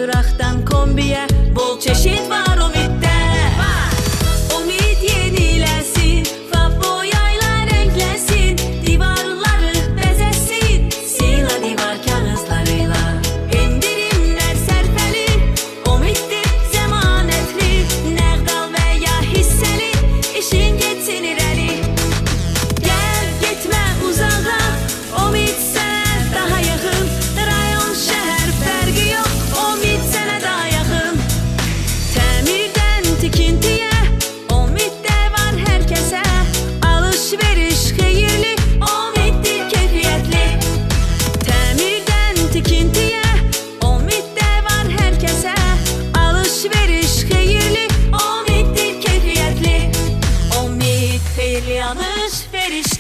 çıraqdan kombiyə, bol çeşid var Umiddə. Umid yeniləsin, Fabbo yayla renkləsin, divarları bəzəsin, sila divar kağızlarıyla. İndirimlər sərfəli, Umiddir zəmanətli, nəqdal və ya hissəli, işin getsin irəli. Gəl getmə uzağa, Umid sənə daha yaxın, rayon şəhər fərqi yox, Umid sənə daha yaxın. Təmirdən tikintiyə, Umiddə var hər kəsə, alış-veriş xeyirli, Umiddir keyfiyyətli. Təmirdən tikintiyə, Umiddə var hər kəsə, alış-veriş xeyirli, Umiddir keyfiyyətli. Umid xeyirli alış-veriş.